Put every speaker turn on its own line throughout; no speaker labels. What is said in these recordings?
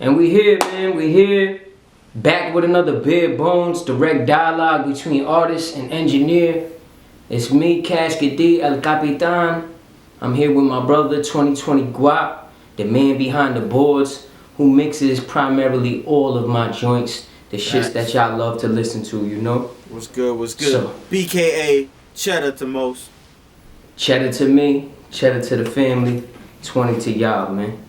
And we here, man. We here. Back with another bare bones direct dialogue between artist and engineer. It's me, Casket D, El Capitan. I'm here with my brother, 2020 Guap, the man behind the boards, who mixes primarily all of my joints, the shits that y'all love to listen to, you know?
What's good, what's good?
So,
BKA, cheddar to most.
Cheddar to me, cheddar to the family, 20 to y'all, man.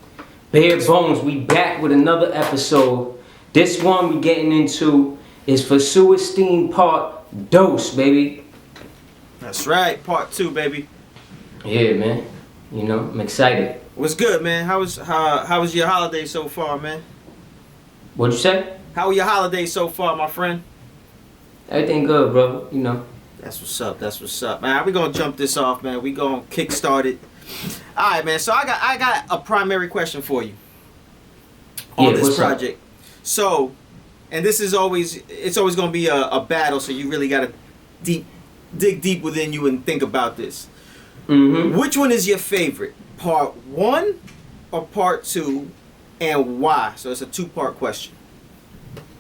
Bare bones, we back with another episode. This one we getting into is for S2WER STEAM part dose, baby.
That's right, part 2, baby.
Yeah, man. You know, I'm excited.
What's good, man? How was your holiday so far, man?
What'd you say?
How were your holidays so far, my friend?
Everything good, brother. You know.
That's what's up. That's what's up, man. We gonna jump this off, man. We gonna kickstart it. All right, man. So I got a primary question for you on this project. So, and this is it's always gonna be a battle. So you really gotta dig deep within you and think about this.
Mm-hmm.
Which one is your favorite? Part 1 or part 2, and why? So it's a 2-part question.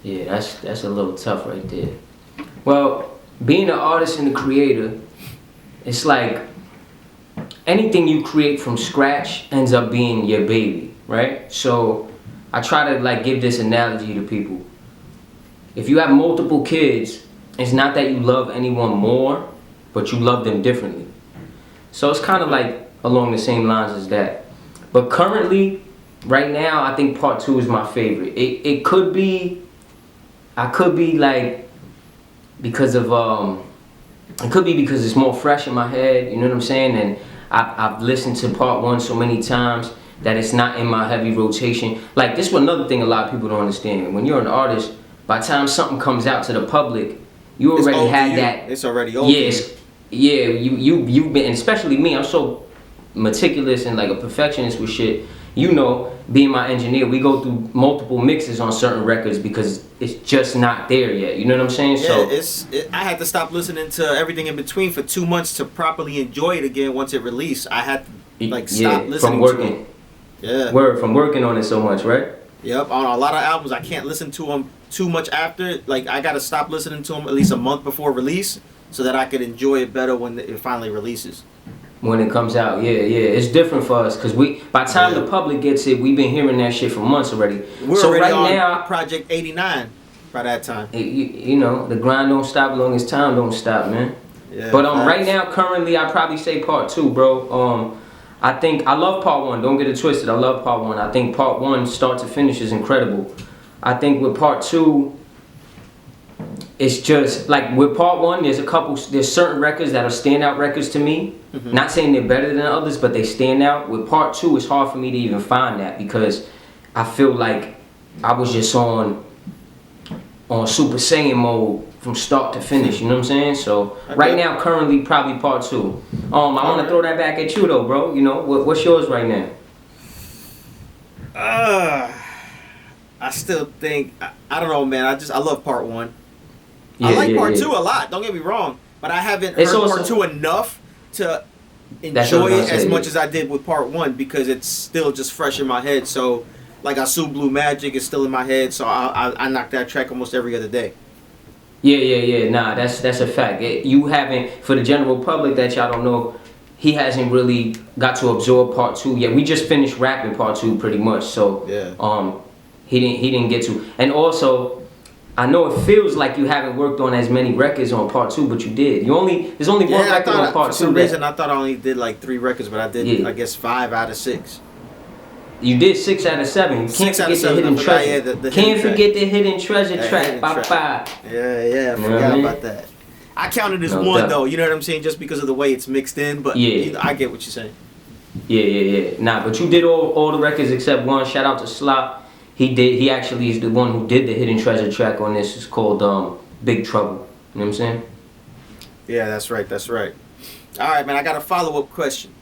Yeah, that's a little tough right there. Well, being an artist and a creator, it's like anything you create from scratch ends up being your baby, right? So I try to like give this analogy to people. If you have multiple kids, it's not that you love anyone more, but you love them differently. So it's kind of like along the same lines as that. But currently, right now, I think part 2 is my favorite. It could be, I could be like, because of, it could be because it's more fresh in my head, you know what I'm saying? And I've listened to part 1 so many times that it's not in my heavy rotation. Like, this is another thing a lot of people don't understand. When you're an artist, by the time something comes out to the public, you already had that.
It's already old.
Yes. Yeah, you've been, and especially me, I'm so meticulous and like a perfectionist with shit. You know, being my engineer, we go through multiple mixes on certain records because it's just not there yet. You know what I'm saying?
Yeah,
so
I had to stop listening to everything in between for 2 months to properly enjoy it again once it released. I had to like stop listening
from working.
to it. Yeah.
From working on it so much, right?
Yep. On a lot of albums, I can't listen to them too much after. Like, I gotta stop listening to them at least a month before release, so that I could enjoy it better when it finally releases.
When it comes out, yeah, it's different for us because by the time the public gets it, we've been hearing that shit for months already.
We're
so
already
right
on
now,
Project 89 by that time.
You know, the grind don't stop as long as time don't stop, man.
Yeah,
but right now, currently, I'd probably say part 2, bro. I think I love part 1. Don't get it twisted. I love part 1. I think part 1, start to finish, is incredible. I think with part 2. It's just like with part 1, there's certain records that are standout records to me. Mm-hmm. Not saying they're better than others, but they stand out. With part 2, it's hard for me to even find that because I feel like I was just on Super Saiyan mode from start to finish. You know what I'm saying? So right now, currently, probably part 2. I want to throw that back at you though, bro. You know, what's yours right now?
I still think I don't know, man. I love part 1. I like part 2 a lot, don't get me wrong, but I haven't heard part 2 enough to enjoy it as much as I did with part 1 because it's still just fresh in my head. So, like, Asu Blue Magic is still in my head, so I knock that track almost every other day.
Yeah. Nah, that's a fact. You haven't, for the general public that y'all don't know, he hasn't really got to absorb part 2 yet. We just finished rapping part 2 pretty much, so
yeah.
He didn't get to, and also. I know it feels like you haven't worked on as many records on part 2, but you did. There's only one record on part 2.
For some reason, I thought I only did like 3 records, but I did, I guess, 5 out of 6.
You did 6 out of 7. You can't forget the hidden treasure. Can't forget the hidden treasure track. Bye.
Yeah, I forgot about that. I counted as 1 though. You know what I'm saying? Just because of the way it's mixed in, but I get what you're saying.
Yeah. Nah, but you did all the records except 1. Shout out to Slop. He actually is the one who did the hidden treasure track on this. It's called Big Trouble. You know what I'm saying?
Yeah, that's right. All right, man, I got a follow-up question.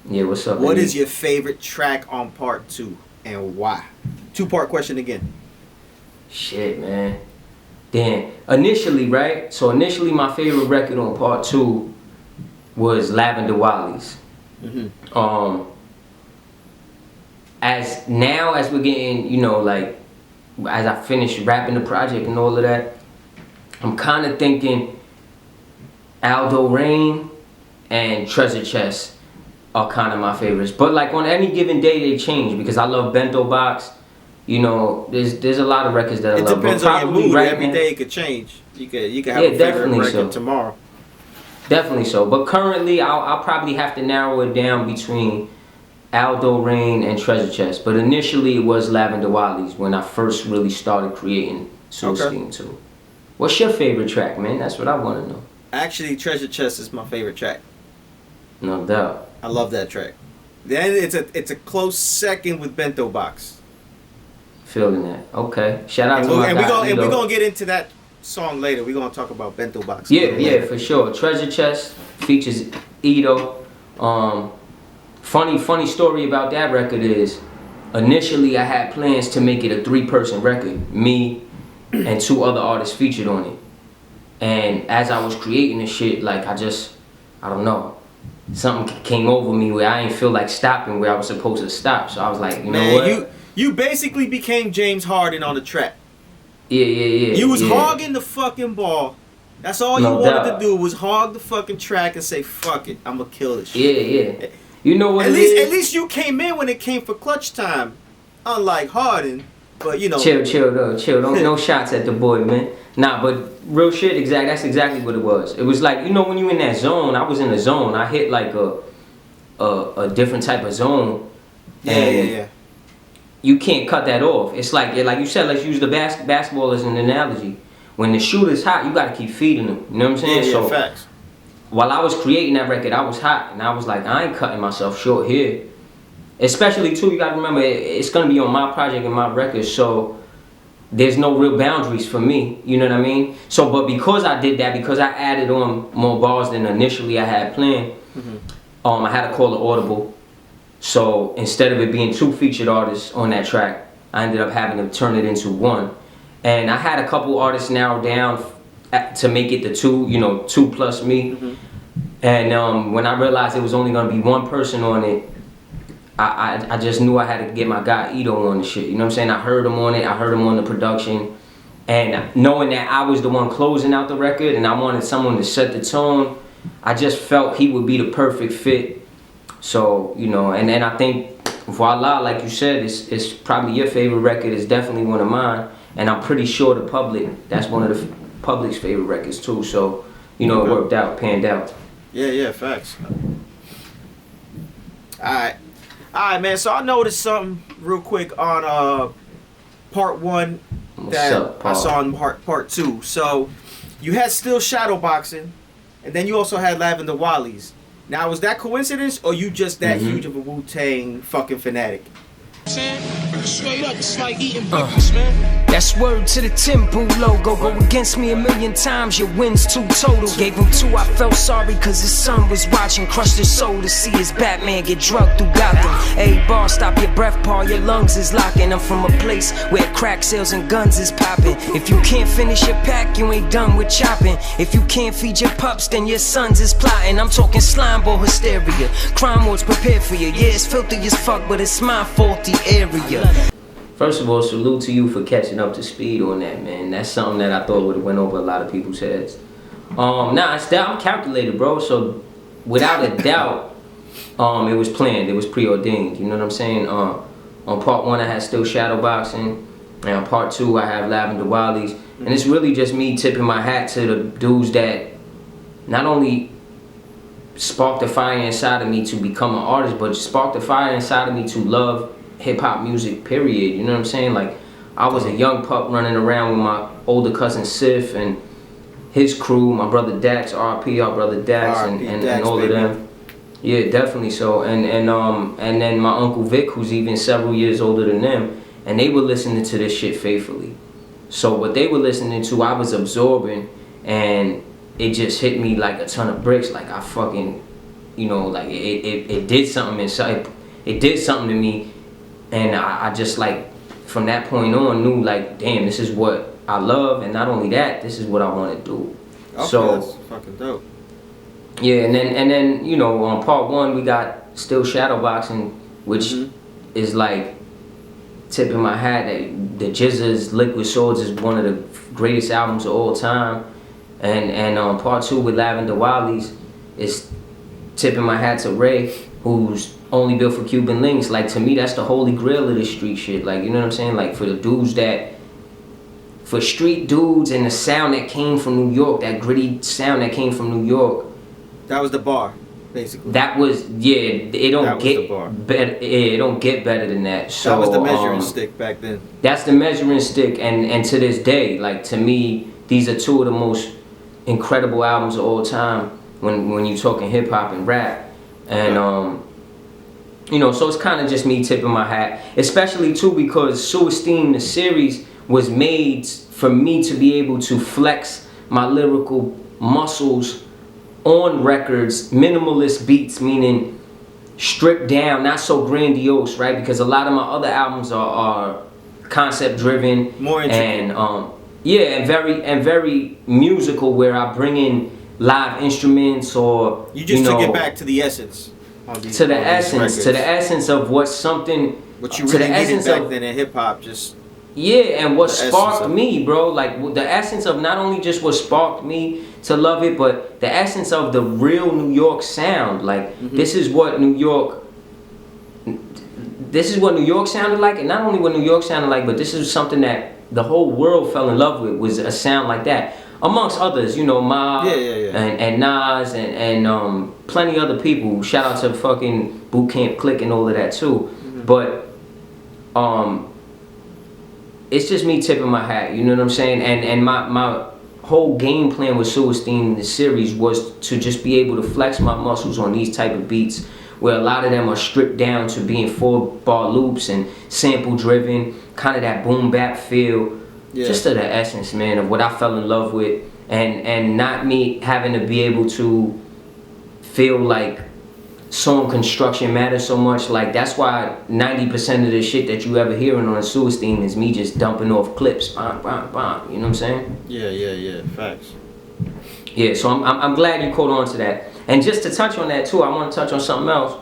Yeah, what's up?
What is your favorite track on part 2 and why? 2-part question again.
Shit, man. Damn. Initially, right? So initially my favorite record on part 2 was Lavender Wallies.
Mm-hmm.
as we're getting, you know, like as I finish rapping the project and all of that, I'm kind of thinking Aldo Rain and Treasure Chest are kind of my favorites. But like on any given day they change because I love Bento Box. You know, there's a lot of records that I love.
It depends on your mood. Every day it could change. You could have a favorite record tomorrow.
Definitely so. But currently, I'll probably have to narrow it down between Aldo Rain and Treasure Chest. But initially, it was Lavender Wiley's when I first really started creating S2WER STEAM too. What's your favorite track, man? That's what I want to know.
Actually, Treasure Chest is my favorite track.
No doubt.
I love that track. Then it's a close second with Bento Box.
Feeling that. Okay. Shout out to my guy.
And we're going to get into that song later. We're going to talk about Bento Box.
Yeah, for sure. Treasure Chest features Ito. Funny story about that record is initially I had plans to make it a 3-person record. Me and 2 other artists featured on it. And as I was creating this shit, like I don't know. Something came over me where I didn't feel like stopping where I was supposed to stop. So I was like, you know what?
You basically became James Harden on the track.
Yeah.
You was hogging the fucking ball. That's all you wanted to do was hog the fucking track and say, fuck it, I'm gonna kill this shit.
Yeah. You know what
at least you came in when it came for clutch time. Unlike Harden. But you know.
Chill. Don't no shots at the boy, man. Nah, but real shit, that's exactly what it was. It was like, you know, when you in that zone, I was in a zone. I hit like a different type of zone.
Yeah.
You can't cut that off. It's like you said, let's use the basketball as an analogy. When the shooter's hot, you gotta keep feeding them. You know what I'm saying?
Yeah, facts.
While I was creating that record, I was hot, and I was like, I ain't cutting myself short here. Especially too, you gotta remember, it's gonna be on my project and my record, so there's no real boundaries for me. You know what I mean? So, but because I did that, because I added on more bars than initially I had planned, I had to call an audible. So instead of it being 2 featured artists on that track, I ended up having to turn it into 1. And I had a couple artists narrowed down to make it the 2, you know, 2 plus me. And when I realized it was only gonna be 1 person on it, I just knew I had to get my guy Ito on the shit. You know what I'm saying? I heard him on it, I heard him on the production. And knowing that I was the one closing out the record and I wanted someone to set the tone, I just felt he would be the perfect fit. So, you know, and then I think, voila, like you said, it's probably your favorite record. It's definitely one of mine. And I'm pretty sure the public, that's one of the public's favorite records too. So, you know, it worked out, panned out.
Yeah, facts. Alright, man. So I noticed something real quick on part 1 that I saw in part 2. So you had still shadowboxing, and then you also had Lavender Wiley's. Now, was that coincidence, or you just that huge of a Wu-Tang fucking fanatic?
Straight up, it's like eating breakfast, man. That's word to the Timbu logo. Go against me 1,000,000 times, your wins 2 total. Gave him 2, I felt sorry cause his son was watching. Crushed his soul to see his Batman get drugged through Gotham. Hey, bar, stop your breath, Paul, your lungs is locking. I'm from a place where crack sales and guns is popping. If you can't finish your pack, you ain't done with chopping. If you can't feed your pups, then your sons is plotting. I'm talking slime ball hysteria. Crime lords prepared for you. Yeah, it's filthy as fuck, but it's my faulty area.
First of all, salute to you for catching up to speed on that, man. That's something that I thought would have went over a lot of people's heads. I'm calculated, bro. So without a doubt, it was planned. It was preordained. You know what I'm saying? On part 1, I had still shadowboxing, and on part 2, I have Lavender Wiley's, and it's really just me tipping my hat to the dudes that not only sparked the fire inside of me to become an artist, but sparked the fire inside of me to love hip-hop music, period. You know what I'm saying? Like, I was a young pup running around with my older cousin Sif and his crew, my brother Dax, RP, our brother Dax, and all of them. Yeah, definitely so. And then my Uncle Vic, who's even several years older than them, and they were listening to this shit faithfully. So what they were listening to, I was absorbing, and it just hit me like a ton of bricks. Like, I fucking, you know, like it did something inside. It did something to me. And I just, like, from that point on, knew, like, damn, this is what I love, and not only that, this is what I want to do.
Okay, so that's fucking dope.
Yeah, and then you know, on part 1, we got still shadowboxing, which is like tipping my hat that the GZA's Liquid Swords is one of the greatest albums of all time, and part 2 with Lavender Wiley's is tipping my hat to Ray, who's only built for Cuban links. Like, to me, that's the holy grail of this street shit. Like, you know what I'm saying? Like, for the dudes for street dudes and the sound that came from New York, that gritty sound that came from New York.
That was the bar, basically.
That was, yeah, it don't get better. It don't get better than that. So
that was the measuring stick back then.
That's the measuring stick, and to this day, like, to me, these are 2 of the most incredible albums of all time when you're talking hip hop and rap, and you know, so it's kind of just me tipping my hat, especially too because S2WER STEAM, the series, was made for me to be able to flex my lyrical muscles on records, minimalist beats, meaning stripped down, not so grandiose, right? Because a lot of my other albums are concept driven,
more intricate.
And yeah, and very musical, where I bring in live instruments, or
you just took it back to the essence.
To the essence of what you
really needed back then in hip hop, just.
Yeah, and what sparked me, bro, like the essence of not only just what sparked me to love it, but the essence of the real New York sound. Like, this is what New York sounded like, and not only what New York sounded like, but this is something that the whole world fell in love with, was a sound like that. Amongst others, you know, Mob and Nas and plenty other people. Shout out to fucking Boot Camp Click and all of that too. But it's just me tipping my hat, you know what I'm saying? And my whole game plan with S2WER STEAM in the series was to just be able to flex my muscles on these type of beats, where a lot of them are stripped down to being 4-bar loops and sample driven, kind of that boom bap feel. Just to the essence, man, of what I fell in love with, and not me having to be able to feel like song construction matters so much. Like, that's why 90% of the shit that you ever hearing on S2WER STEAM is me just dumping off clips, bam, bam, bam. You know what I'm saying?
Yeah. Facts.
Yeah, so I'm glad you caught on to that. And just to touch on that too, I want to touch on something else.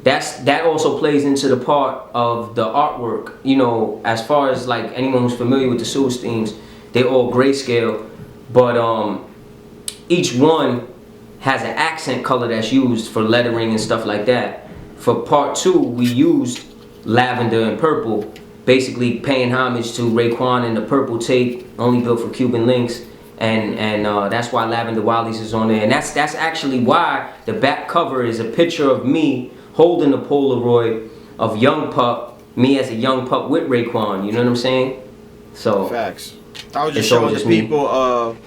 That also plays into the part of the artwork, you know, as far as like anyone who's familiar with the S2WER STEAMs, they're all grayscale, but each one has an accent color that's used for lettering and stuff like that. For part 2, we used lavender and purple, basically paying homage to Raekwon and the purple tape, only built for Cuban links, and that's why Lavender Wiley's is on there, and that's actually why the back cover is a picture of me holding a Polaroid of Young Pup, me as a young pup with Raekwon, you know what I'm saying? So
facts. I was just showing the people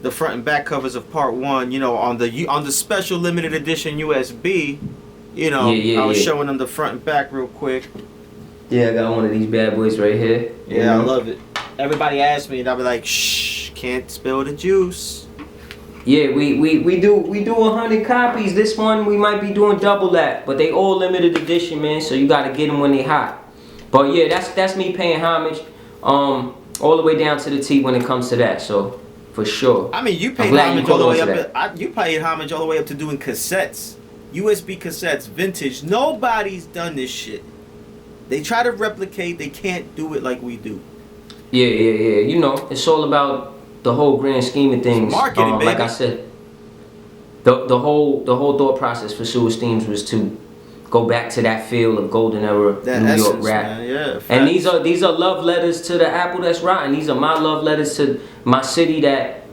the front and back covers of part 1, you know, on the special limited edition USB, you know, I was showing them the front and back real quick.
Yeah, I got one of these bad boys right here.
Yeah, I love it. Everybody asks me, and I'll be like, shh, can't spill the juice.
Yeah, we do 100 copies. This one we might be doing double that, but they all limited edition, man. So you gotta get them when they hot. But yeah, that's me paying homage, all the way down to the T when it comes to that. So for sure.
I mean, you paid homage all the way up. You paid homage all the way up to doing cassettes, USB cassettes, vintage. Nobody's done this shit. They try to replicate. They can't do it like we do.
Yeah. You know, it's all about the whole grand scheme of things.
Marketing, baby.
Like I said, the whole thought process for S2WER STEAMs was to go back to that feel of golden era New York rap.
Man. Yeah,
and these are love letters to the apple that's rotten. These are my love letters to my city that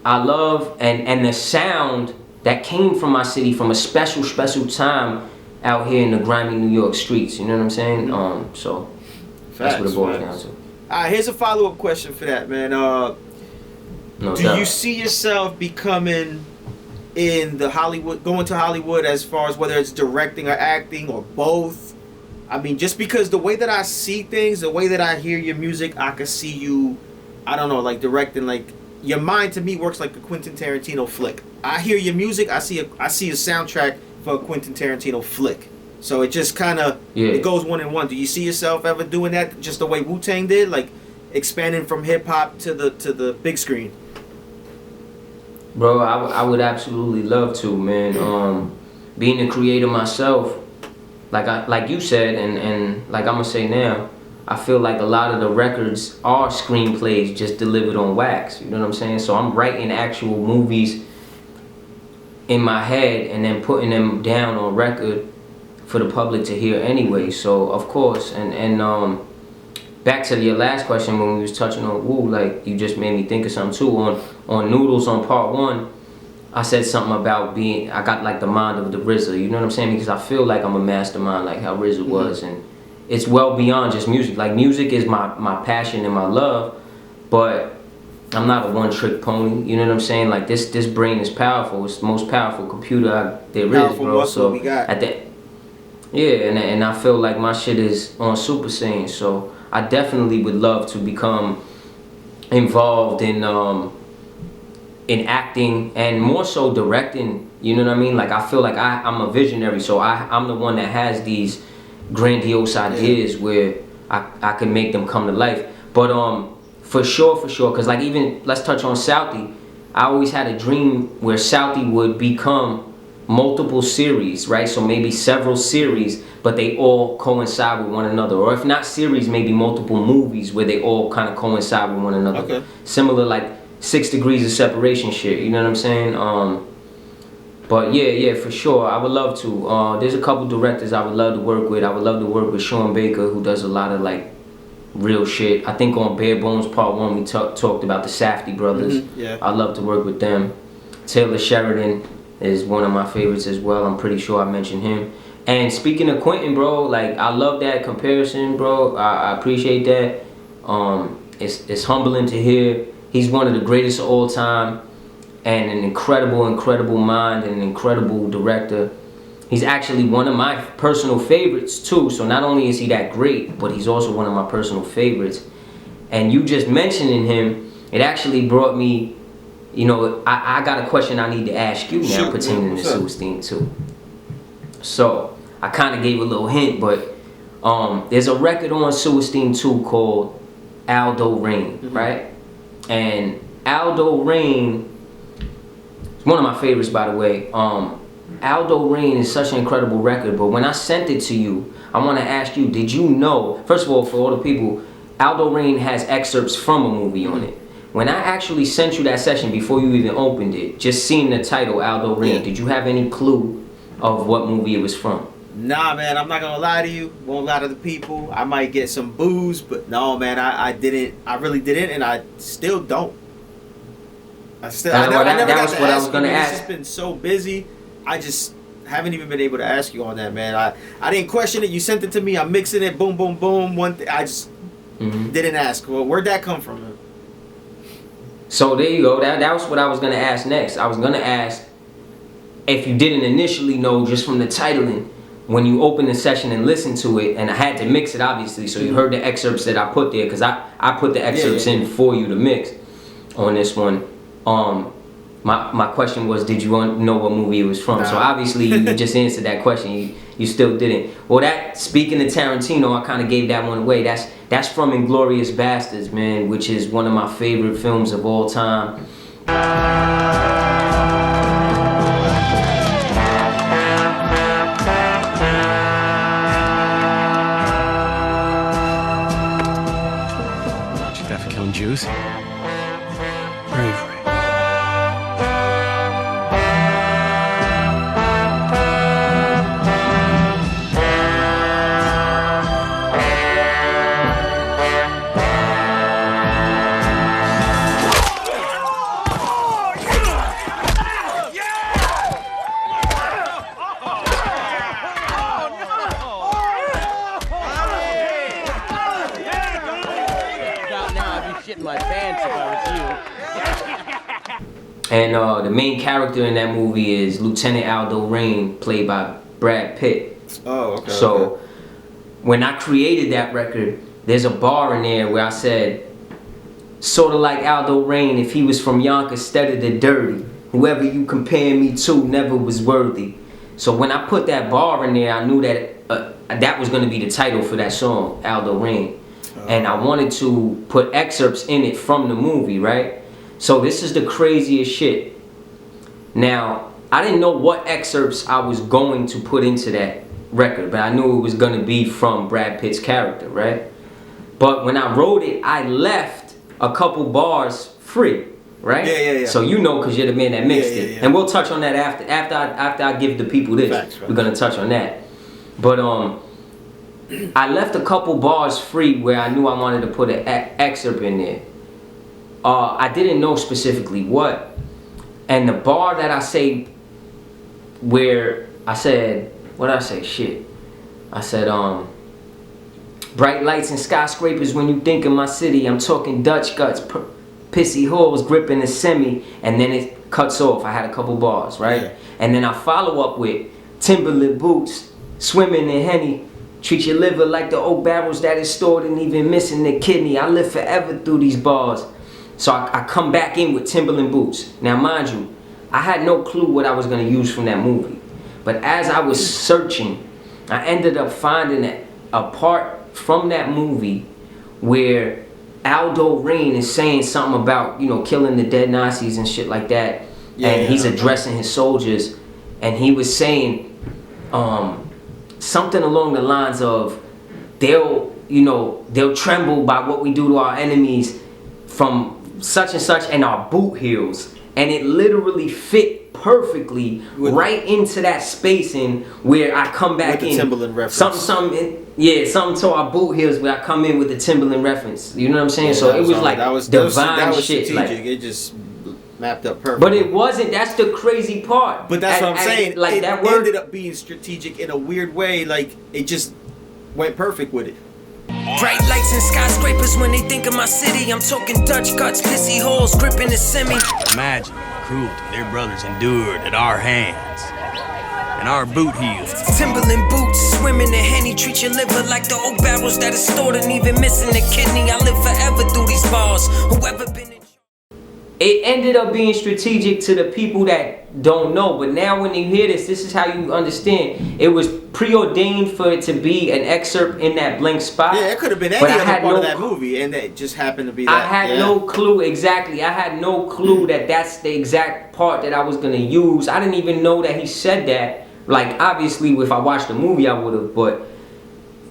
I love, and the sound that came from my city from a special time out here in the grimy New York streets. You know what I'm saying? So that's what it boils down to.
Alright, here's a follow-up question for that, man. Do you see yourself becoming in the Hollywood, going to Hollywood, as far as whether it's directing or acting or both? I mean, just because the way that I see things, the way that I hear your music, I could see you, I don't know, like directing. Like, your mind to me works like a Quentin Tarantino flick. I hear your music, I see a soundtrack for a Quentin Tarantino flick. So it just kind of, it goes one in one. Do you see yourself ever doing that just the way Wu-Tang did? Like expanding from hip-hop to the big screen?
Bro, I would absolutely love to, man. Being a creator myself, like you said, and like I'm gonna say now, I feel like a lot of the records are screenplays just delivered on wax. You know what I'm saying? So I'm writing actual movies in my head and then putting them down on record for the public to hear anyway. So of course, and back to your last question when we was touching on Wu, like you just made me think of something too. On Noodles on part 1, I said something about I got like the mind of the RZA. You know what I'm saying? Because I feel like I'm a mastermind, like how RZA was, and it's well beyond just music. Like music is my passion and my love, but I'm not a one-trick pony. You know what I'm saying? Like this brain is powerful. It's the most powerful computer there is, bro. So
we got.
And I feel like my shit is on Super Saiyan. So I definitely would love to become involved in acting and more so directing. You know what I mean? Like I feel like I'm a visionary, so I'm the one that has these grandiose ideas where I can make them come to life. But for sure, because like even let's touch on Southie. I always had a dream where Southie would become multiple series, right? So maybe several series, but they all coincide with one another. Or if not series, maybe multiple movies where they all kind of coincide with one another.
Okay.
Similar like 6 Degrees of Separation shit, you know what I'm saying? But yeah, for sure, I would love to. There's a couple directors I would love to work with. I would love to work with Sean Baker, who does a lot of like real shit. I think on Bare Bones Part 1 we talked about the Safdie brothers.
Yeah.
I'd love to work with them. Taylor Sheridan is one of my favorites as well. I'm pretty sure I mentioned him. And speaking of Quentin, bro, like I love that comparison, bro. I appreciate that. It's humbling to hear. He's one of the greatest of all time, and an incredible mind and an incredible director. He's actually one of my personal favorites too. So not only is he that great, but he's also one of my personal favorites. And you just mentioning him, it actually brought me, you know, I got a question I need to ask you now pertaining to S2WER STEAM too. So I kind of gave a little hint, but there's a record on S2WER STEAM 2 called Aldo Rain, right? And Aldo Rain is one of my favorites, by the way. Aldo Rain is such an incredible record, but when I sent it to you, I want to ask you, did you know, first of all, for all the people, Aldo Rain has excerpts from a movie on it. When I actually sent you that session before you even opened it, just seeing the title, Aldo Rain, did you have any clue of what movie it was from?
Nah, man, I'm not gonna lie to you. Won't lie to the people. I might get some booze, but no, man, I didn't. I really didn't, and I still don't. I never got to ask you. It's just been so busy. I just haven't even been able to ask you on that, man. I didn't question it. You sent it to me. I'm mixing it. Boom, boom, boom. I just didn't ask. Well, where'd that come from, man?
So there you go. That was what I was gonna ask next. I was gonna ask if you didn't initially know just from the titling. When you open the session and listen to it, and I had to mix it obviously, so you heard the excerpts that I put there, because I put the excerpts in for you to mix on this one. My question was, did you know what movie it was from? So obviously you just answered that question. You still didn't. Well, that, speaking of Tarantino, I kind of gave that one away. That's from Inglourious Basterds, man, which is one of my favorite films of all time.
Juice. Bravery.
And the main character in that movie is Lieutenant Aldo Rain, played by Brad Pitt.
Oh, okay.
So when I created that record, there's a bar in there where I said, sort of like Aldo Rain, if he was from Yonkers, steady to dirty. Whoever you compare me to never was worthy. So when I put that bar in there, I knew that that was going to be the title for that song, Aldo Rain. And I wanted to put excerpts in it from the movie, right? So this is the craziest shit. Now, I didn't know what excerpts I was going to put into that record, but I knew it was gonna be from Brad Pitt's character, right? But when I wrote it, I left a couple bars free, right?
Yeah.
So you know, cause you're the man that mixed it, and we'll touch on that after I give the people this.
Facts.
We're gonna touch on that. But I left a couple bars free where I knew I wanted to put an excerpt in there. I didn't know specifically what, and the bar that I say, where I said, what did I say? Shit. I said, bright lights and skyscrapers when you think of my city. I'm talking Dutch guts, pissy holes gripping the semi, and then it cuts off. I had a couple bars, right?
Yeah.
And then I follow up with Timberland boots, swimming in Henny. Treat your liver like the oak barrels that is stored and even missing the kidney. I live forever through these bars. So I come back in with Timberland boots. Now mind you, I had no clue what I was going to use from that movie. But as I was searching, I ended up finding a part from that movie where Aldo Rain is saying something about, you know, killing the dead Nazis and shit like that. And he's addressing his soldiers. And he was saying something along the lines of, they'll tremble by what we do to our enemies from such and such and our boot heels. And it literally fit perfectly right into that spacing where I come back
with
in.
The Timberland reference.
Something to our boot heels where I come in with the Timberland reference. You know what I'm saying? So it was like divine shit. Like,
it just mapped up perfect.
But it wasn't. That's the crazy part.
But that's what I'm saying.
Like
it
that word
ended up being strategic in a weird way. Like it just went perfect with it.
Bright lights and skyscrapers when they think of my city. I'm talking Dutch guts, pissy holes, gripping the semi.
Imagine the cruelty their brothers endured at our hands and our boot heels.
Timberland boots, swimming in Henny. Treat your liver like the oak barrels that is stored and even missing the kidney. I live forever through these bars. Whoever been in.
It ended up being strategic to the people that don't know, but now when you hear this is how you understand. It was preordained for it to be an excerpt in that blank spot.
Yeah, it could have been any other part of that movie, and it just happened to be that.
I had no clue, exactly. I had no clue that that's the exact part that I was going to use. I didn't even know that he said that. Like, obviously, if I watched the movie, I would have, but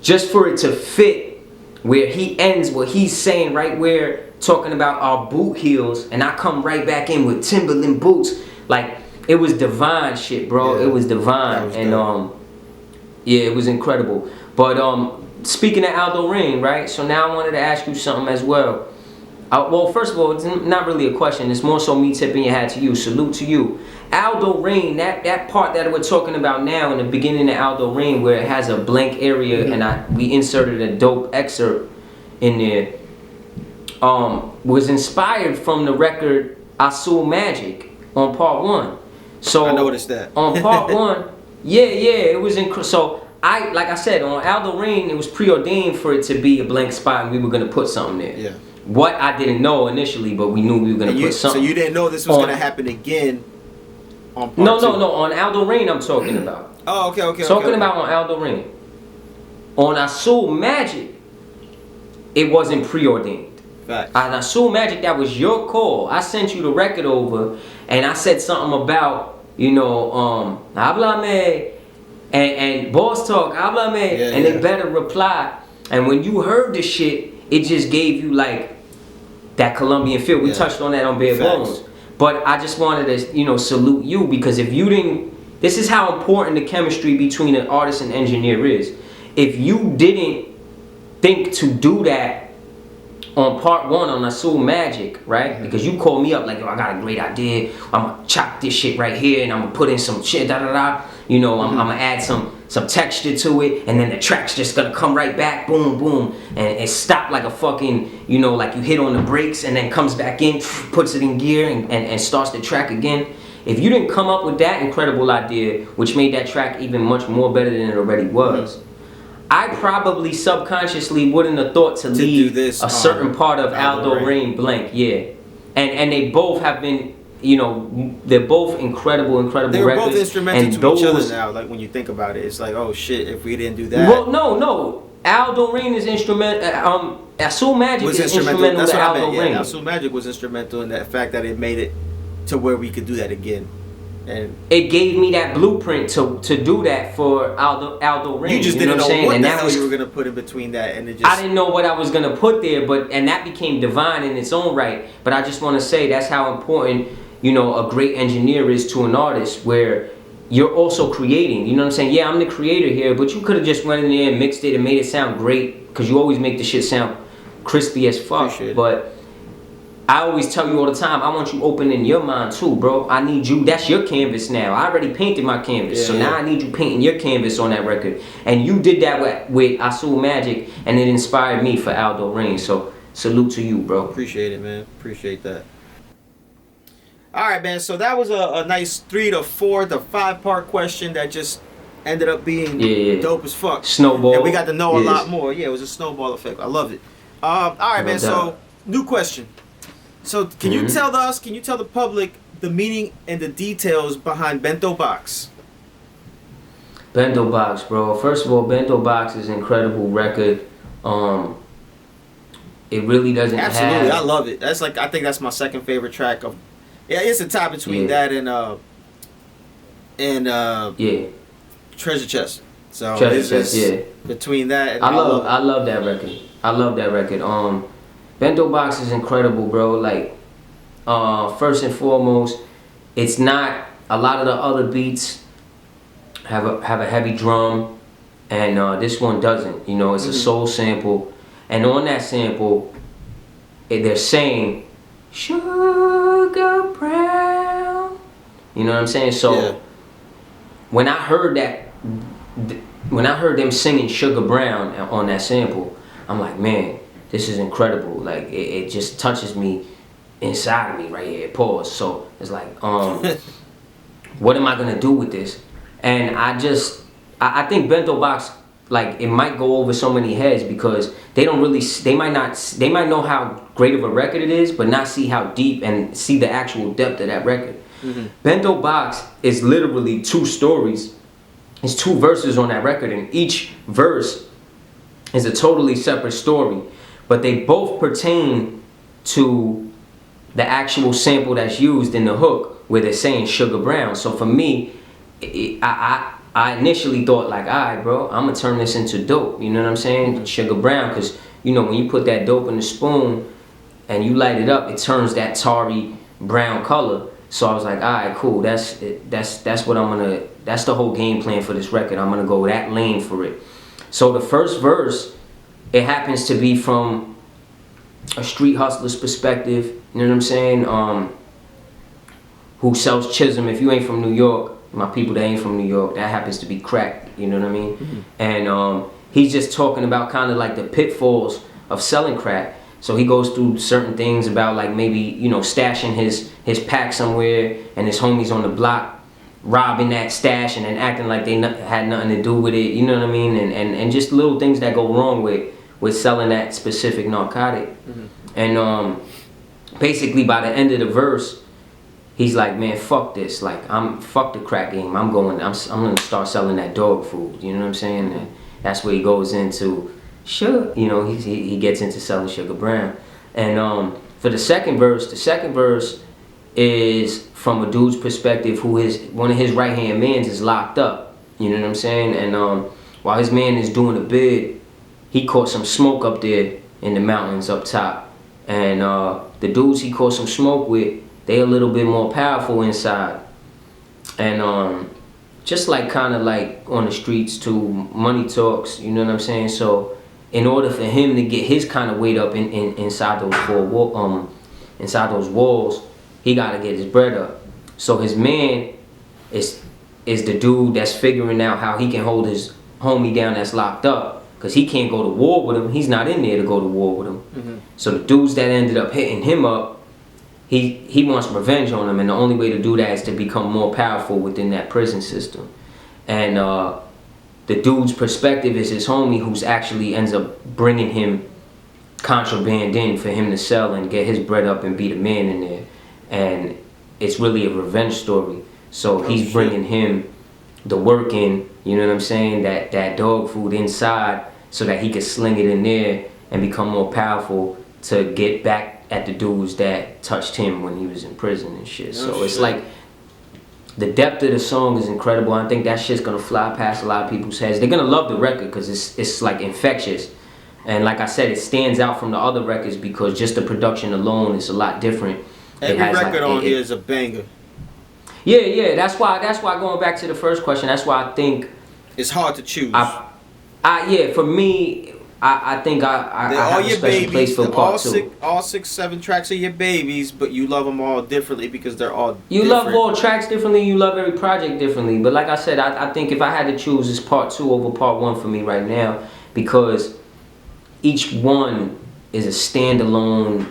just for it to fit where he ends what he's saying right where talking about our boot heels, and I come right back in with Timberland boots. Like, it was divine shit, bro. It was divine. And yeah, it was incredible. But speaking of Aldo Rain, right? So now I wanted to ask you something as well. Well, first of all, it's not really a question. It's more so me tipping your hat to you. Salute to you. Aldo Rain, that part that we're talking about now in the beginning of Aldo Rain, where it has a blank area, and we inserted a dope excerpt in there, was inspired from the record S2WER Magic on part 1. So
I noticed that.
On part 1, it was so like I said, on Aldo Rain, it was preordained for it to be a blank spot and we were gonna put something there.
Yeah.
What I didn't know initially, but we knew we were gonna put something.
So you didn't know this was gonna happen again on part 2?
No, on Aldo Rain I'm talking about.
Oh, okay.
Talking about on Aldo Rain. On S2WER Magic, it wasn't preordained.
Facts.
On S2WER Magic, that was your call. I sent you the record over, and I said something about, háblame, and boss talk, háblame, and they better reply. And when you heard the shit, it just gave you like that Colombian feel. We touched on that on Bare Bones. But I just wanted to, salute you, because if you didn't, this is how important the chemistry between an artist and engineer is. If you didn't think to do that on part 1 on S2WER Magic, right? Because you called me up like, yo, I got a great idea. I'm gonna chop this shit right here, and I'm gonna put in some shit, I'm gonna add some texture to it, and then the track's just gonna come right back, boom, boom, and it stopped like a fucking, like you hit on the brakes, and then comes back in, puts it in gear, and starts the track again. If you didn't come up with that incredible idea, which made that track even much more better than it already was, I probably subconsciously wouldn't have thought to leave
this
a certain part of Aldo Rain blank, and they both have been, they're both incredible records.
They're both instrumental to each other now. Like when you think about it, it's like, oh shit, if we didn't do that.
Well, no, Aldo Rain is instrumental. S2WER Magic is instrumental to Aldo Rain.
S2WER Magic was instrumental in that fact that it made it to where we could do that again. And
it gave me that blueprint to do that for Aldo Rain.
You just didn't know what the hell you were gonna put in between that, and it just.
I didn't know what I was gonna put there, and that became divine in its own right. But I just want to say that's how important, you know, a great engineer is to an artist, where you're also creating. You know what I'm saying? Yeah, I'm the creator here, but you could have just went in there and mixed it and made it sound great, because you always make the shit sound crispy as fuck. But I always tell you all the time, I want you open in your mind too, bro. I need you, that's your canvas now. I already painted my canvas, so now I need you painting your canvas on that record. And you did that with S2WER Magic, and it inspired me for Aldo Rain. So salute to you, bro.
Appreciate it, man. Appreciate that. All right, man. So that was a nice 3 to 4 to 5 part question that just ended up being dope as fuck.
Snowball.
And we got to know a lot more. Yeah, it was a snowball effect. I love it. All right, man. So new question. So can you tell us, can you tell the public the meaning and the details behind Bento Box?
Bento Box, bro. First of all, Bento Box is an incredible record. It really doesn't
Absolutely, I love it. That's like, I think that's my second favorite track of. Yeah, it's a tie between that and Treasure Chest. So
Treasure Chest,
between that and
I love that record. I love that record. Bento Box is incredible, bro. Like, first and foremost, it's not a lot of the other beats have a heavy drum, and this one doesn't. You know, it's a soul sample, and on that sample, they're saying sugar brown. You know what I'm saying? So when I heard that, when I heard them singing Sugar Brown on that sample, I'm like, man, this is incredible. Like, it just touches me inside of me right here. Pause. So it's like, what am I gonna do with this? And I think Bento Box, like, it might go over so many heads because they don't really, they might know how great of a record it is, but not see how deep and see the actual depth of that record. Bento Box is literally 2 stories. It's 2 verses on that record, and each verse is a totally separate story, but they both pertain to the actual sample that's used in the hook, where they're saying Sugar Brown. So for me, I initially thought, like, alright, bro, I'm gonna turn this into dope. You know what I'm saying? Sugar Brown, because, you know, when you put that dope in the spoon and you light it up, it turns that tarry brown color. So I was like, alright, cool. That's what I'm gonna. That's the whole game plan for this record. I'm gonna go that lane for it. So the first verse, it happens to be from a street hustler's perspective. You know what I'm saying? Who sells Chisholm? If you ain't from New York, my people that ain't from New York, that happens to be crack. You know what I mean? And he's just talking about kind of like the pitfalls of selling crack. So he goes through certain things about, like, maybe, you know, stashing his pack somewhere and his homies on the block robbing that stash and then acting like they had nothing to do with it. You know what I mean? And just little things that go wrong with selling that specific narcotic. And basically by the end of the verse, he's like, man, fuck this. Like, fuck the crack game. I'm gonna start selling that dog food. You know what I'm saying? And that's where he goes into sugar. You know, he gets into selling Sugar Brown. And for the second verse is from a dude's perspective who is one of his right hand mans is locked up. You know what I'm saying? And while his man is doing a bid, he caught some smoke up there in the mountains up top. And the dudes he caught some smoke with, they a little bit more powerful inside. And just like kind of like on the streets too, money talks, you know what I'm saying? So in order for him to get his kind of weight up inside those walls, he gotta get his bread up. So his man is the dude that's figuring out how he can hold his homie down that's locked up, because he can't go to war with him. He's not in there to go to war with him. So the dudes that ended up hitting him up, he wants revenge on him, and the only way to do that is to become more powerful within that prison system. And the dude's perspective is his homie, who's actually ends up bringing him contraband in for him to sell and get his bread up and be the man in there. And it's really a revenge story. So he's bringing him the work in, you know what I'm saying, that dog food inside, so that he can sling it in there and become more powerful to get back at the dudes that touched him when he was in prison and shit. So it's like, The depth of the song is incredible. I think that shit's gonna fly past a lot of people's heads. They're gonna love the record because it's like infectious. And like I said, it stands out from the other records because just the production alone is a lot different.
Every record on here is a banger.
Yeah. That's why going back to the first question, that's why I think
it's hard to choose.
For me, I think I have a special place for part 2.
All 6, 7 tracks are your babies, but you love them all differently because they're all
You
different.
love all tracks differently, you love every project differently. But like I said, I think if I had to choose, it's part 2 over part 1 for me right now because each one is a standalone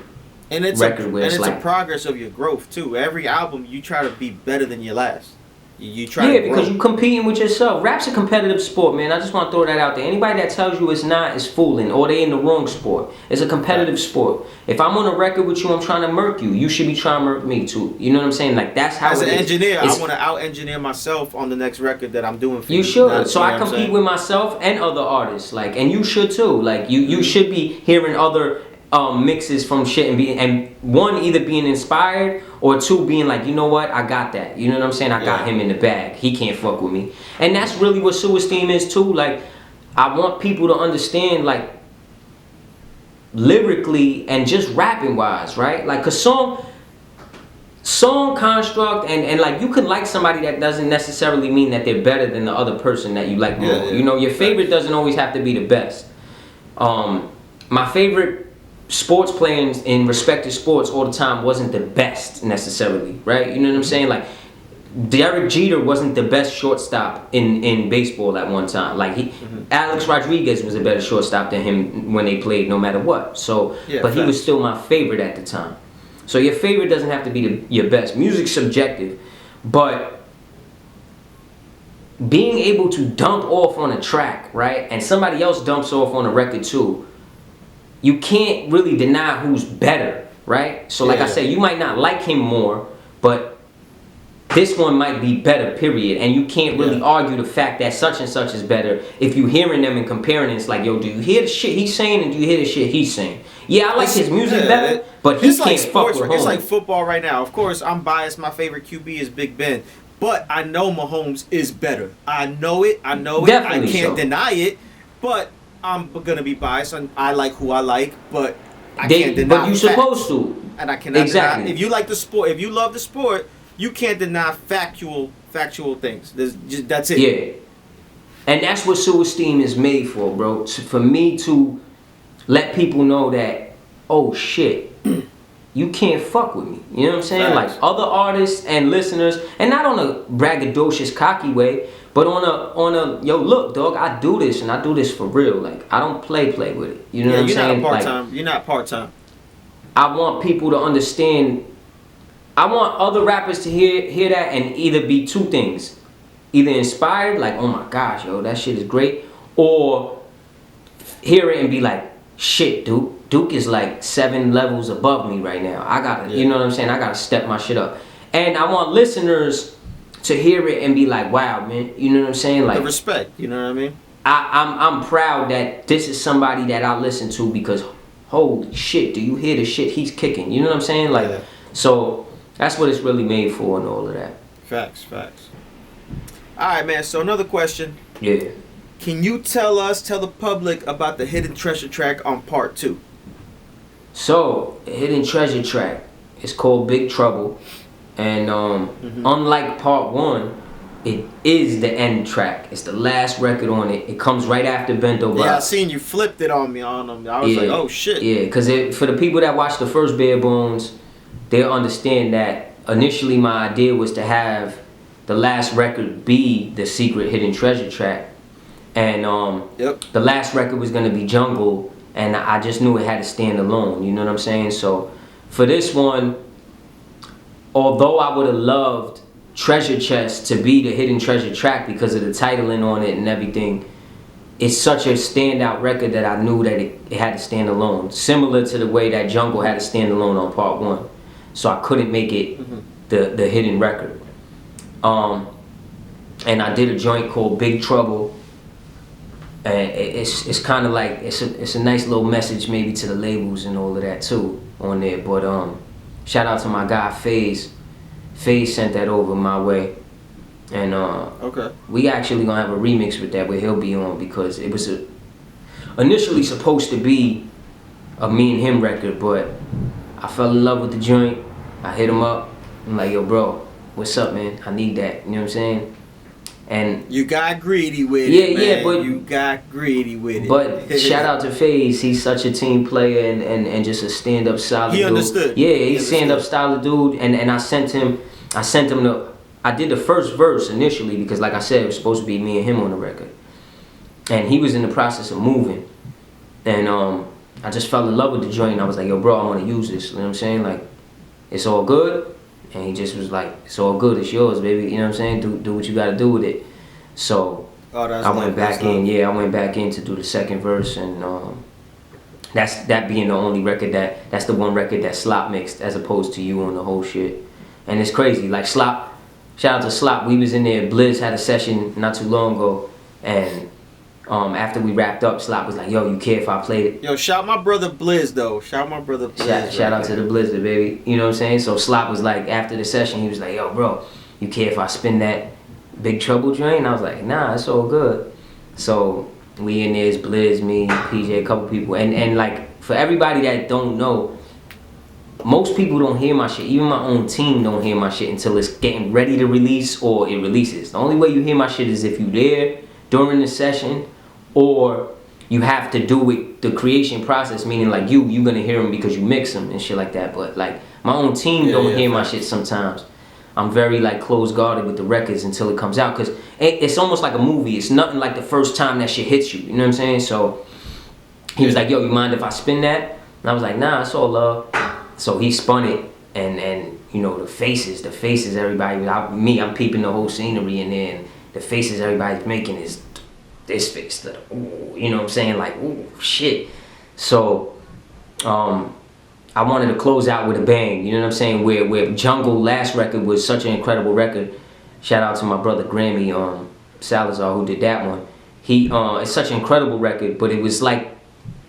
record where it's
a progress of your growth too. Every album you try to be better than your last. You try to grow.
Because you're competing with yourself. Rap's a competitive sport, man. I just want to throw that out there. Anybody that tells you it's not is fooling, or they in the wrong sport. It's a competitive sport. If I'm on a record with you, I'm trying to murk you. You should be trying to murk me too. You know what I'm saying? Like that's how.
As an engineer, I want to out-engineer myself on the next record that I'm doing for you.
You should. So I compete with myself and other artists. Like, and you should too. Like you should be hearing other mixes from shit and one either being inspired or 2 being like, you know what, I got that. You know what I'm saying? I got him in the bag. He can't fuck with me. And that's really what S2WER STEAM is too. Like, I want people to understand, like, lyrically and just rapping wise, right? Like, a song construct and like you can like somebody that doesn't necessarily mean that they're better than the other person that you like more. You know, your favorite doesn't always have to be the best. My favorite sports players in respective sports all the time wasn't the best necessarily, right? You know what I'm saying? Like Derek Jeter wasn't the best shortstop in baseball at one time. Like Alex Rodriguez was a better shortstop than him when they played, no matter what. So, but he was still my favorite at the time. So your favorite doesn't have to be your best. Music's subjective, but being able to dump off on a track, right, and somebody else dumps off on a record too, you can't really deny who's better, right? So like I said, you might not like him more, but this one might be better, period. And you can't really argue the fact that such and such is better if you hearing them and comparing it. It's like, yo, do you hear the shit he's saying and do you hear the shit he's saying? Yeah, I like his music better, but he can't fuck with Mahomes.
It's like football right now. Of course, I'm biased. My favorite QB is Big Ben. But I know Mahomes is better. I know it.
Definitely
I can't deny it. But I'm gonna be biased, and I like who I like, but I can't deny.
But you're supposed to,
and I cannot deny. If you like the sport, if you love the sport, you can't deny factual things. That's it.
Yeah, and that's what S2WER STEAM is made for, bro. For me to let people know that, oh shit, you can't fuck with me. You know what I'm saying? Like other artists and listeners, and not on a braggadocious, cocky way. But on a yo, look, dog, I do this and I do this for real. Like I don't play with it. You know what I'm saying?
You're not part-time.
I want people to understand. I want other rappers to hear that and either be 2 things. Either inspired, like, oh my gosh, yo, that shit is great. Or hear it and be like, shit, Duke is like 7 levels above me right now. I gotta, you know what I'm saying? I gotta step my shit up. And I want listeners to hear it and be like, wow, man, you know what I'm saying? Like
the respect, you know what I mean?
I'm proud that this is somebody that I listen to because holy shit, do you hear the shit he's kicking? You know what I'm saying? Like, so that's what it's really made for and all of that.
Facts. All right, man. So another question.
Yeah.
Can you tell the public about the hidden treasure track on part 2?
So the hidden treasure track is called Big Trouble. And unlike part 1, it is the end track. It's the last record on it. It comes right after Bento Box.
Yeah, I seen you flipped it on me on them. I was like, oh shit.
Yeah, because for the people that watch the first Bare Bones, they'll understand that initially my idea was to have the last record be the secret hidden treasure track. And the last record was going to be Jungle, and I just knew it had to stand alone. You know what I'm saying? So for this one, although I would have loved Treasure Chest to be the hidden treasure track because of the titling on it and everything, it's such a standout record that I knew that it had to stand alone. Similar to the way that Jungle had to stand alone on part 1. So I couldn't make it the hidden record. And I did a joint called Big Trouble. And it's kind of like, it's a nice little message maybe to the labels and all of that too on there. But shout out to my guy FaZe. FaZe sent that over my way. And
okay,
we actually gonna have a remix with that where he'll be on, because it was initially supposed to be a me and him record, but I fell in love with the joint. I hit him up. I'm like, yo, bro, what's up, man? I need that. You know what I'm saying? And
you got greedy with it, man.
but
you got greedy with it.
But shout out to FaZe. He's such a team player and just a stand up solid dude.
He understood.
Yeah, he's stand up style dude. And I sent him I did the first verse initially because, like I said, it was supposed to be me and him on the record. And he was in the process of moving. And I just fell in love with the joint. And I was like, yo, bro, I want to use this. You know what I'm saying? Like, it's all good. And he just was like, it's all good, it's yours, baby. You know what I'm saying? Do what you gotta do with it. So I went back in. Yeah, I went back in to do the second verse, and that being the only record that's the one record that Slop mixed as opposed to you on the whole shit. And it's crazy. Like Slop, shout out to Slop. We was in there. Blizz had a session not too long ago, and after we wrapped up, Slop was like, yo, you care if I played it?
Yo, shout my brother Blizz, though. Shout my brother Blizz.
Shout out to the Blizzard, baby. You know what I'm saying? So Slop was like, after the session, he was like, yo, bro, you care if I spin that Big Trouble joint? And I was like, nah, it's all good. So we in there, it's Blizz, me, PJ, a couple people. And like, for everybody that don't know, most people don't hear my shit. Even my own team don't hear my shit until it's getting ready to release or it releases. The only way you hear my shit is if you there during the session, or you have to do it the creation process, meaning like you're gonna hear them because you mix them and shit like that. But like my own team don't hear my shit sometimes. I'm very like close guarded with the records until it comes out, because it's almost like a movie. It's nothing like the first time that shit hits you. You know what I'm saying? So he was like, yo, you mind if I spin that? And I was like, nah, it's all love. So he spun it, and you know, the faces everybody, I'm peeping the whole scenery in there, and the faces everybody's making is this face, ooh, you know what I'm saying, like, ooh, shit. So I wanted to close out with a bang, you know what I'm saying, where Jungle last record was such an incredible record. Shout out to my brother Grammy Salazar, who did that one. It's such an incredible record, but it was like,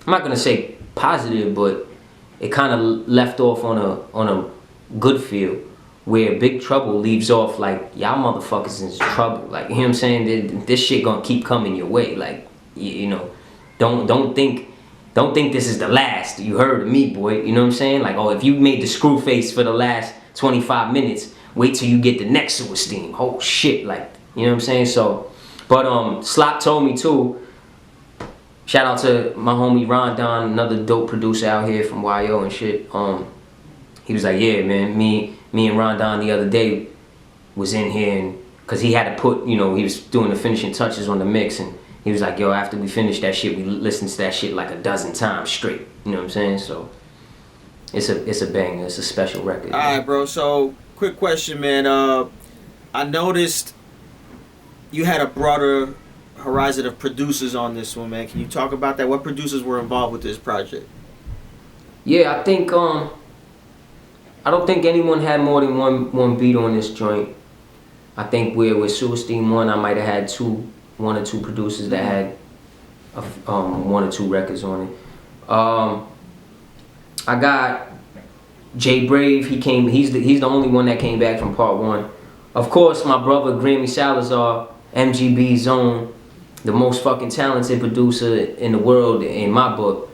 I'm not gonna say positive, but it kind of left off on a good feel, where Big Trouble leaves off like, y'all motherfuckers in trouble. Like, you know what I'm saying? This shit gonna keep coming your way. Like, you know, don't think this is the last. You heard me, boy. You know what I'm saying? Like, oh, if you made the screw face for the last 25 minutes, wait till you get the next S2WER STEAM. Oh shit, like, you know what I'm saying? So, but Slop told me too. Shout out to my homie Rondon, another dope producer out here from YO and shit. He was like, yeah, man, me and Rondon the other day was in here, and cause he had to put, you know, he was doing the finishing touches on the mix, and he was like, yo, after we finished that shit, we listened to that shit like a dozen times straight. You know what I'm saying? So it's a banger. It's a special record.
All right, bro. So quick question, man. I noticed you had a broader horizon of producers on this one, man. Can you talk about that? What producers were involved with this project?
Yeah, I think I don't think anyone had more than one beat on this joint. I think with S2WER STEAM 1, I might have had one or two producers that had one or two records on it. I got Jay Brave. He's the only one that came back from part 1. Of course, my brother Grammy Salazar, MGB Zone, the most fucking talented producer in the world in my book.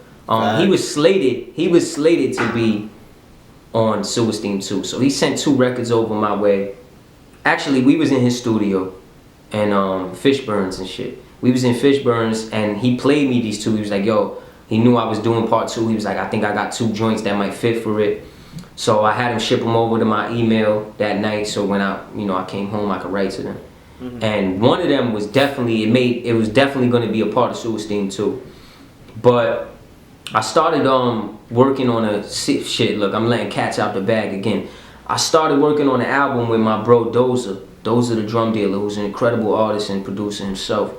He was slated to be on S2WER STEAM 2. So he sent 2 records over my way. Actually, we was in his studio and Fishburns and shit. We was in Fishburns and he played me these 2. He was like, yo, he knew I was doing part 2. He was like, I think I got 2 joints that might fit for it. So I had him ship them over to my email that night, so when I came home, I could write to them. Mm-hmm. And one of them was definitely, it was definitely going to be a part of S2WER STEAM 2. But I started working on look, I'm letting cats out the bag again. I started working on an album with my bro Dozer the drum dealer, who's an incredible artist and producer himself.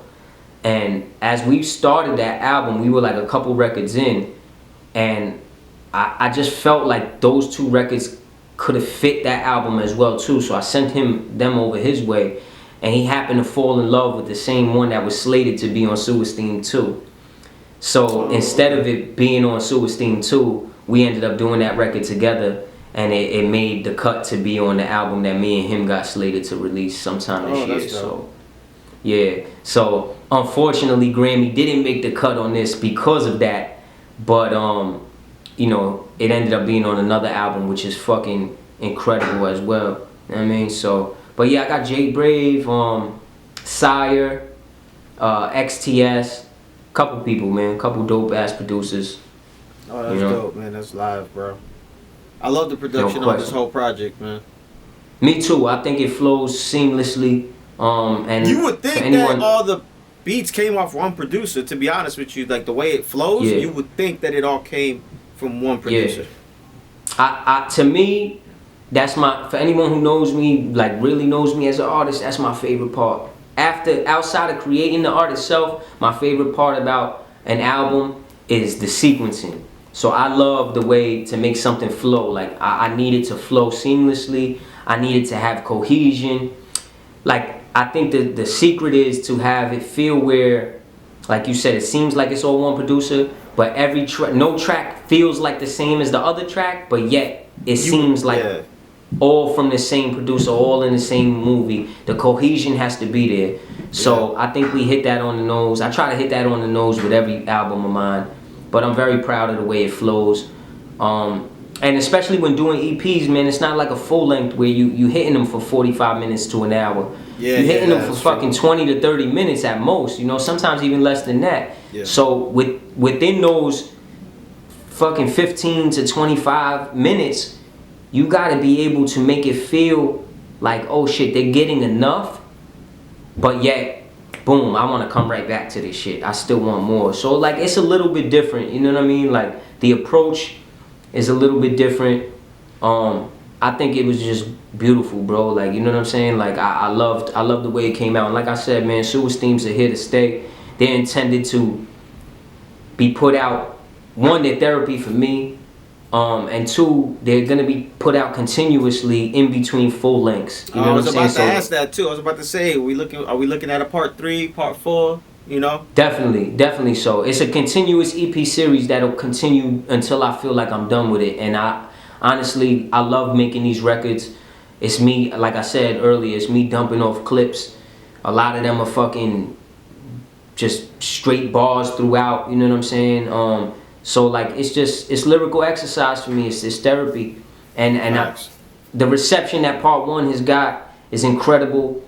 And as we started that album, we were like a couple records in, and I just felt like those 2 records could have fit that album as well too. So I sent them over his way, and he happened to fall in love with the same one that was slated to be on S2WER STEAM 2. So instead of it being on S2WER STEAM 2, we ended up doing that record together. and it made the cut to be on the album that me and him got slated to release sometime this year. So yeah, so unfortunately Grammy didn't make the cut on this because of that, but you know, it ended up being on another album, which is fucking incredible as well. You know what I mean? So, but yeah, I got Jay Brave, Sire, XTS, couple people, man, couple dope ass producers.
Oh, that's dope, man. That's live, bro. I love the production on this whole project, man.
Me too. I think it flows seamlessly. And
you would think that all the beats came off one producer. To be honest with you, like the way it flows, you would think that it all came from one producer.
Yeah. To me, that's for anyone who knows me, like really knows me as an artist, that's my favorite part. Outside of creating the art itself, my favorite part about an album is the sequencing. So I love the way to make something flow. Like I need it to flow seamlessly. I need it to have cohesion. Like I think the secret is to have it feel where, like you said, it seems like it's all one producer, but no track feels like the same as the other track, but yet it seems like all from the same producer, all in the same movie. The cohesion has to be there. So I think we hit that on the nose. I try to hit that on the nose with every album of mine, but I'm very proud of the way it flows. And especially when doing EPs, man, it's not like a full length where you hitting them for 45 minutes to an hour. You're hitting them for fucking 20 to 30 minutes at most, you know, sometimes even less than that. So within those fucking 15 to 25 minutes, you gotta be able to make it feel like, oh shit, they're getting enough, but yet, boom, I wanna come right back to this shit. I still want more. So like, it's a little bit different, you know what I mean? Like, the approach is a little bit different. I think it was just beautiful, bro. Like, you know what I'm saying? Like, I loved the way it came out. And like I said, man, S2WER STEAMs are here to stay. They're intended to be put out. One, they're therapy for me. And two, they're gonna be put out continuously in between full lengths. You know
I was
what I'm
about to ask that too. I was about to say, are we looking at a part 3, part 4? You know?
Definitely so. It's a continuous EP series that'll continue until I feel like I'm done with it. And honestly, I love making these records. It's me, like I said earlier, it's me dumping off clips. A lot of them are fucking just straight bars throughout, you know what I'm saying? So like, it's lyrical exercise for me. It's therapy. And the reception that part 1 has got is incredible.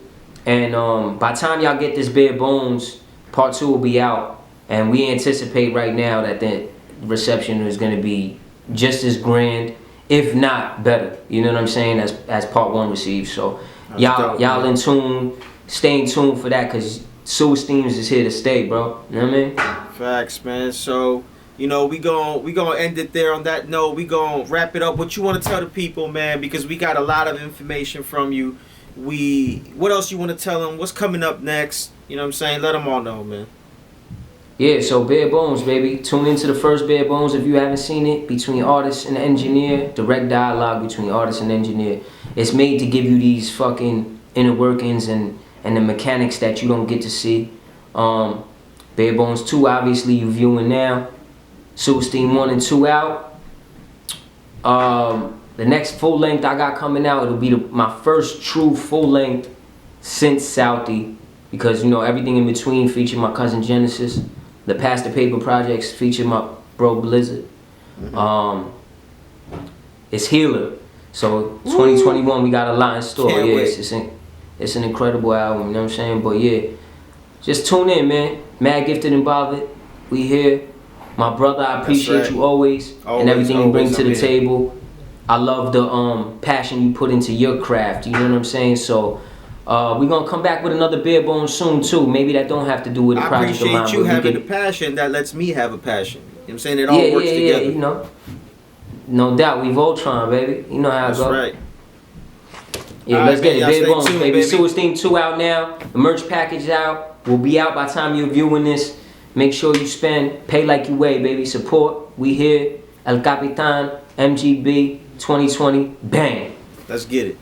And by the time y'all get this bare bones, part 2 will be out. And we anticipate right now that the reception is gonna be just as grand, if not better, you know what I'm saying, as part 1 received. So y'all in tune, stay in tune for that, because S2WER STEAMs is here to stay, bro. You know what I mean?
Facts, man. So, you know, we gonna end it there on that note. We gonna wrap it up. What you want to tell the people, man, because we got a lot of information from you. What else you want to tell them? What's coming up next? You know what I'm saying? Let them all know, man.
Yeah, so Bare Bones, baby. Tune into the first Bare Bones if you haven't seen it. Between artist and engineer. Direct dialogue between artist and engineer. It's made to give you these fucking inner workings and the mechanics that you don't get to see. Bare Bones 2, obviously, you viewing now. S2WER STEAM 1 and 2 out. The next full length I got coming out, it'll be my first true full length since Southie. Because, you know, everything in between featured my cousin Genesis. The Past the Paper projects featured my bro Blizzard. It's Healer. So 2021 we got a lot in store. It's an incredible album, you know what I'm saying? But yeah, just tune in, man. Mad Gifted and Bothered. We here. My brother, I appreciate you always and everything you bring to the table. I love the passion you put into your craft, you know what I'm saying? So we're gonna come back with another Bare Bones soon too. Maybe that don't have to do with the project of mine.
I appreciate you having the passion that lets me have a passion. You know what I'm saying? It all works together.
Yeah, you know. No doubt, we Voltron, baby. You know how it goes.
That's right.
Yeah, let's get it. Bare Bones, baby. S2WER STEAM 2 out now. The merch package out. Will be out by the time you're viewing this. Make sure you spend. Pay like you weigh, baby. Support. We here. El Capitan. MGB 2020. Bang.
Let's get it.